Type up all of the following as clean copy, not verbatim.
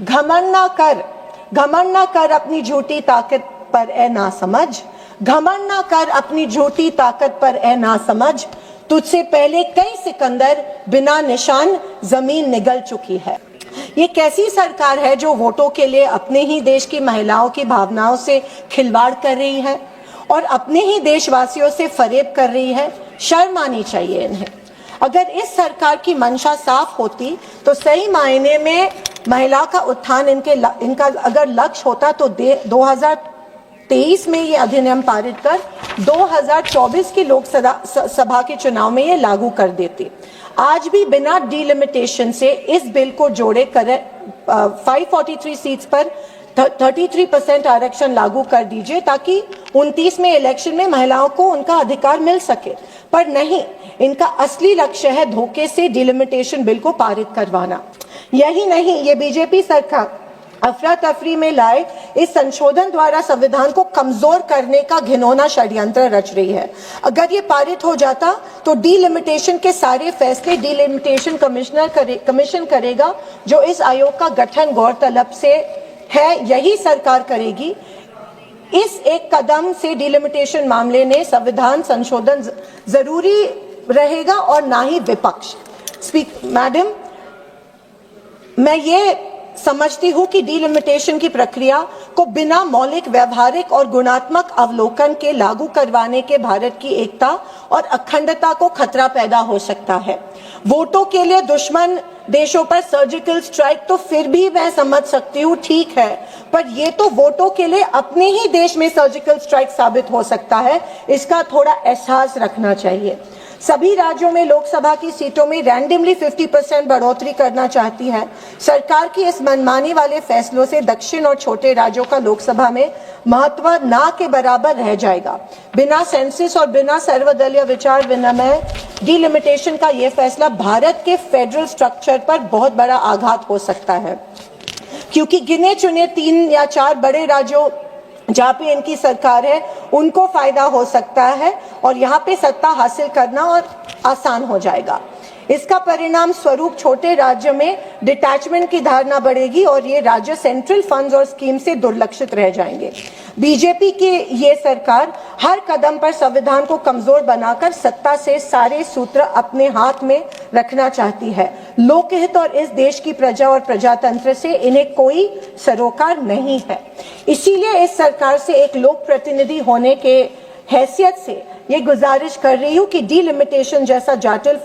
घमंड ना कर अपनी झूठी ताकत पर ए ना समझ, घमंड ना कर अपनी झूठी ताकत पर ए ना समझ, तुझसे पहले कई सिकंदर बिना निशान जमीन निगल चुकी है। ये कैसी सरकार है जो वोटों के लिए अपने ही देश की महिलाओं की भावनाओं से खिलवाड़ कर रही है और अपने ही देशवासियों से फरेब कर रही है। शर्म आनी चाहिए इन्हें। अगर इस सरकार की मंशा साफ होती तो सही मायने में महिला का उत्थान इनका अगर लक्ष्य होता तो 2023 में ये अधिनियम पारित कर 2024 की लोकसभा के चुनाव में ये लागू कर देते। आज भी बिना डिलिमिटेशन से इस बिल को जोड़े कर 543 सीट्स पर 33% आरक्षण लागू कर दीजिए ताकि 29 में इलेक्शन में महिलाओं को उनका अधिकार मिल सके। पर नहीं, इनका असली लक्ष्य है धोखे से डिलिमिटेशन बिल को पारित करवाना। यही नहीं, ये बीजेपी सरकार अफरा तफरी में लाए इस संशोधन द्वारा संविधान को कमजोर करने का घिनौना षड्यंत्र रच रही है। अगर ये पारित हो जाता तो डिलिमिटेशन के सारे फैसले डिलिमिटेशन कमीशन करेगा, जो इस आयोग का गठन गौरतलब से है यही सरकार करेगी। इस एक कदम से डिलिमिटेशन मामले में संविधान संशोधन जरूरी रहेगा और ना ही विपक्ष। मैडम, मैं ये समझती हूं कि डिलिमिटेशन की प्रक्रिया को बिना मौलिक, व्यवहारिक और गुणात्मक अवलोकन के लागू करवाने के भारत की एकता और अखंडता को खतरा पैदा हो सकता है। वोटों के लिए दुश्मन देशों पर सर्जिकल स्ट्राइक तो फिर भी मैं समझ सकती हूँ, ठीक है, पर ये तो वोटों के लिए अपने ही देश में सर्जिकल स्ट्राइक साबित हो सकता है। इसका थोड़ा एहसास रखना चाहिए। सभी राज्यों में लोकसभा की सीटों में रैंडमली 50% बढ़ोतरी करना चाहती है। सरकार की इस मनमानी वाले फैसलों से दक्षिण और छोटे राज्यों का लोकसभा में महत्व ना के बराबर रह जाएगा। बिना सेंसस और बिना सर्वदलीय विचार विनिमय डिलिमिटेशन का यह फैसला भारत के फेडरल स्ट्रक्चर पर बहुत बड़ा आघात हो सकता है, क्योंकि गिने चुने 3 या 4 बड़े राज्यों जहाँ पे इनकी सरकार है उनको फायदा हो सकता है और यहाँ पे सत्ता हासिल करना और आसान हो जाएगा। इसका परिणाम स्वरूप छोटे राज्य में डिटैचमेंट की धारणा बढ़ेगी और ये राज्य सेंट्रल फंड्स और स्कीम से दुर्लक्षित रह जाएंगे। बीजेपी की ये सरकार हर कदम पर संविधान को कमजोर बनाकर सत्ता से सारे सूत्र अपने हाथ में रखना चाहती है। लोकहित और इस देश की प्रजा और प्रजातंत्र से इन्हें कोई सरोकार नहीं है। इसीलिए इस सरकार से एक लोक प्रतिनिधि होने के हैसियत से ये गुजारिश कर रही हूँ कि डिलिमिटेशन जैसा जटिल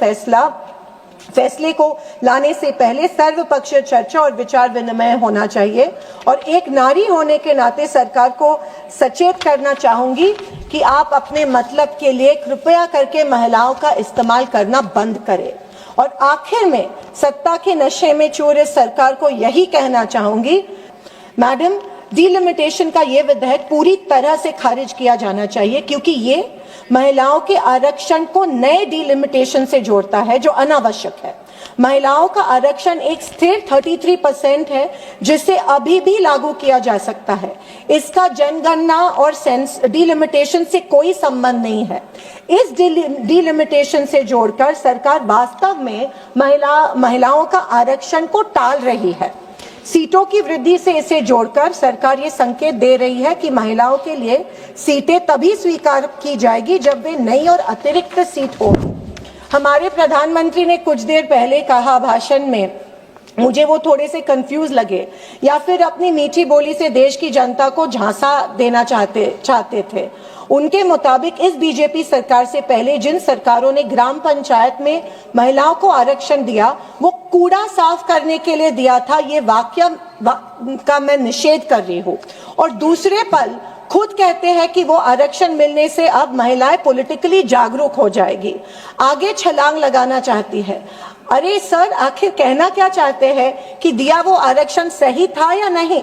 फैसले को लाने से पहले सर्वपक्षीय चर्चा और विचार विनिमय होना चाहिए। और एक नारी होने के नाते सरकार को सचेत करना चाहूंगी कि आप अपने मतलब के लिए कृपया करके महिलाओं का इस्तेमाल करना बंद करें। और आखिर में सत्ता के नशे में चूर इस सरकार को यही कहना चाहूंगी, मैडम, डिलिमिटेशन का ये विधेयक पूरी तरह से खारिज किया जाना चाहिए, क्योंकि ये महिलाओं के आरक्षण को नए डिलिमिटेशन से जोड़ता है जो अनावश्यक है। महिलाओं का आरक्षण एक स्थिर 33% है जिसे अभी भी लागू किया जा सकता है। इसका जनगणना और डिलिमिटेशन से कोई संबंध नहीं है। इस डिलिमिटेशन से जोड़कर सरकार वास्तव में महिलाओं का आरक्षण को टाल रही है। सीटों की वृद्धि से इसे जोड़कर सरकार ये संकेत दे रही है कि महिलाओं के लिए सीटें तभी स्वीकार की जाएगी जब वे नई और अतिरिक्त सीट हो। हमारे प्रधानमंत्री ने कुछ देर पहले कहा भाषण में, मुझे वो थोड़े से कंफ्यूज लगे, या फिर अपनी मीठी बोली से देश की जनता को झांसा देना चाहते थे। उनके मुताबिक इस बीजेपी सरकार से पहले जिन सरकारों ने ग्राम पंचायत में महिलाओं को आरक्षण दिया वो कूड़ा साफ करने के लिए दिया था। ये वाक्य का मैं निषेध कर रही हूँ। और दूसरे पल खुद कहते हैं कि वो आरक्षण मिलने से अब महिलाएं पॉलिटिकली जागरूक हो जाएगी, आगे छलांग लगाना चाहती है। अरे सर, आखिर कहना क्या चाहते हैं कि दिया वो आरक्षण सही था या नहीं?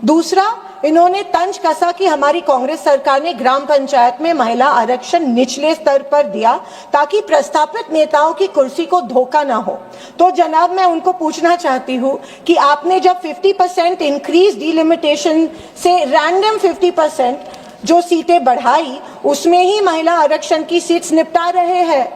दूसरा, इन्होंने तंज कसा कि हमारी कांग्रेस सरकार ने ग्राम पंचायत में महिला आरक्षण निचले स्तर पर दिया ताकि प्रस्थापित नेताओं की कुर्सी को धोखा ना हो। तो जनाब, मैं उनको पूछना चाहती हूँ कि आपने जब 50% इंक्रीज डिलिमिटेशन से रैंडम 50% जो सीटें बढ़ाई, उसमें ही महिला आरक्षण की सीट्स निपटा रहे हैं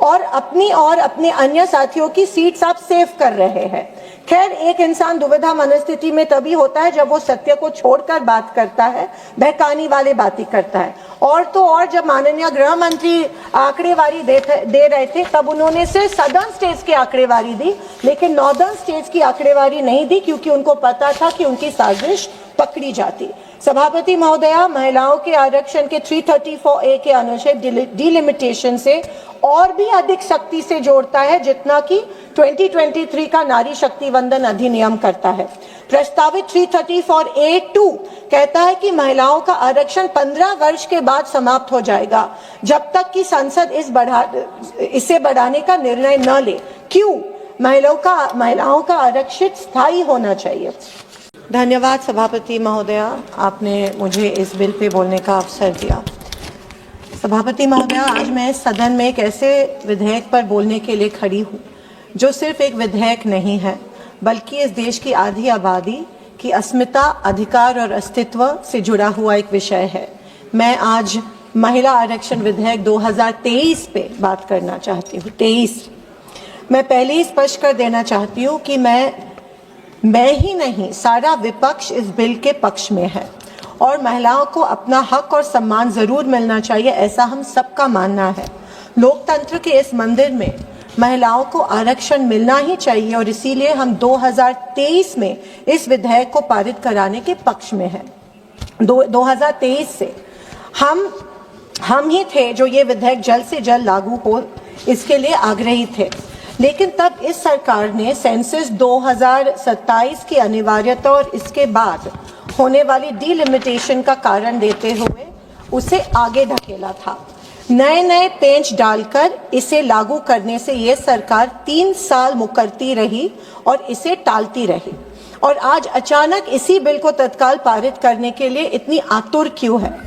और अपनी और अपने अन्य साथियों की सीट्स आप सेव कर रहे हैं। खैर, एक इंसान दुविधा मनस्थिति में तभी होता है जब वो सत्य को छोड़कर बात करता है, बहकाने वाले बातें करता है। और तो और, जब माननीय गृह मंत्री आंकड़ेवारी दे रहे थे तब उन्होंने सिर्फ सदर्न स्टेट्स की आंकड़ेवारी दी, लेकिन नॉर्दर्न स्टेट्स की आंकड़ेवारी नहीं दी, क्योंकि उनको पता था कि उनकी साजिश पकड़ी जाती। सभापति महोदया, महिलाओं के आरक्षण के 334A के अनुच्छेद डिलिमिटेशन से और भी अधिक सख्ती से जोड़ता है जितना कि 2023 का नारी शक्ति वंदन अधिनियम करता है। प्रस्तावित 334A2 कहता है कि महिलाओं का आरक्षण 15 वर्ष के बाद समाप्त हो जाएगा, जब तक कि संसद इसे बढ़ाने का निर्णय न ले। क्यों? महिलाओं का आरक्षण स्थायी होना चाहिए। धन्यवाद सभापति महोदया, आपने मुझे इस बिल पे बोलने का अवसर दिया। सभापति महोदया, आज मैं सदन में एक ऐसे विधेयक पर बोलने के लिए खड़ी हूँ जो सिर्फ एक विधेयक नहीं है, बल्कि इस देश की आधी आबादी की अस्मिता, अधिकार और अस्तित्व से जुड़ा हुआ एक विषय है। मैं आज महिला आरक्षण विधेयक 2023 पे बात करना चाहती हूँ। 23। मैं पहले ही स्पष्ट कर देना चाहती हूँ कि मैं ही नहीं, सारा विपक्ष इस बिल के पक्ष में है और महिलाओं को अपना हक और सम्मान जरूर मिलना चाहिए, ऐसा हम सबका मानना है। लोकतंत्र के इस मंदिर में महिलाओं को आरक्षण मिलना ही चाहिए और इसीलिए हम 2023 में इस विधेयक को पारित कराने के पक्ष में हैं। 2023 से हम ही थे जो ये विधेयक जल्द से जल्द लागू हो, इसके लिए आग्रही थे। लेकिन तब इस सरकार ने सेंसस 2027 की अनिवार्यता और इसके बाद होने वाली डिलिमिटेशन का कारण देते हुए उसे आगे धकेला था। नए पेंच डालकर इसे लागू करने से ये सरकार 3 साल मुकरती रही और इसे टालती रही, और आज अचानक इसी बिल को तत्काल पारित करने के लिए इतनी आतुर क्यों है?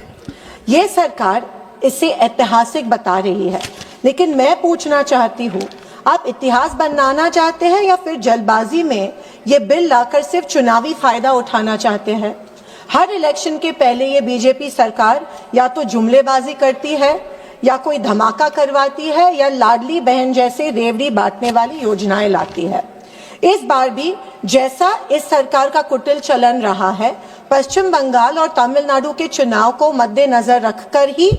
ये सरकार इसे ऐतिहासिक बता रही है, लेकिन मैं पूछना चाहती हूँ, आप इतिहास बनाना चाहते हैं या फिर जल्दबाजी में ये बिल लाकर सिर्फ चुनावी फायदा उठाना चाहते हैं? हर इलेक्शन के पहले ये बीजेपी सरकार या तो जुमलेबाजी करती है, या कोई धमाका करवाती है, या लाडली बहन जैसे रेवड़ी बांटने वाली योजनाएं लाती है। इस बार भी जैसा इस सरकार का कुटिल चलन रहा है, पश्चिम बंगाल और तमिलनाडु के चुनाव को मद्देनजर रखकर ही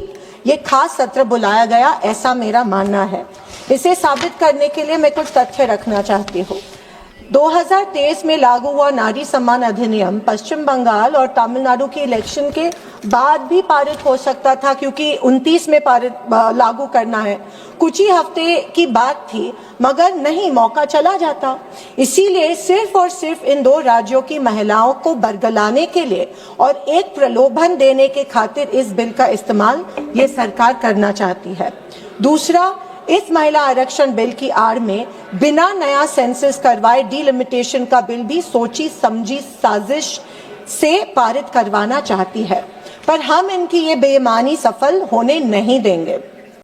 ये खास सत्र बुलाया गया, ऐसा मेरा मानना है। इसे साबित करने के लिए मैं कुछ तथ्य रखना चाहती हूँ। 2023 में लागू हुआ नारी सम्मान अधिनियम पश्चिम बंगाल और तमिलनाडु के इलेक्शन के बाद भी पारित हो सकता था, क्योंकि 29 में लागू करना है। कुछ ही हफ्ते की बात थी, मगर नहीं, मौका चला जाता। इसीलिए सिर्फ और सिर्फ इन 2 राज्यों की महिलाओं को बरगलाने के लिए और एक प्रलोभन देने के खातिर इस बिल का इस्तेमाल ये सरकार करना चाहती है। दूसरा, इस महिला आरक्षण बिल की आड़ में बिना नया सेंसस करवाए डिलिमिटेशन का बिल भी सोची समझी साजिश से पारित करवाना चाहती है, पर हम इनकी ये बेईमानी सफल होने नहीं देंगे।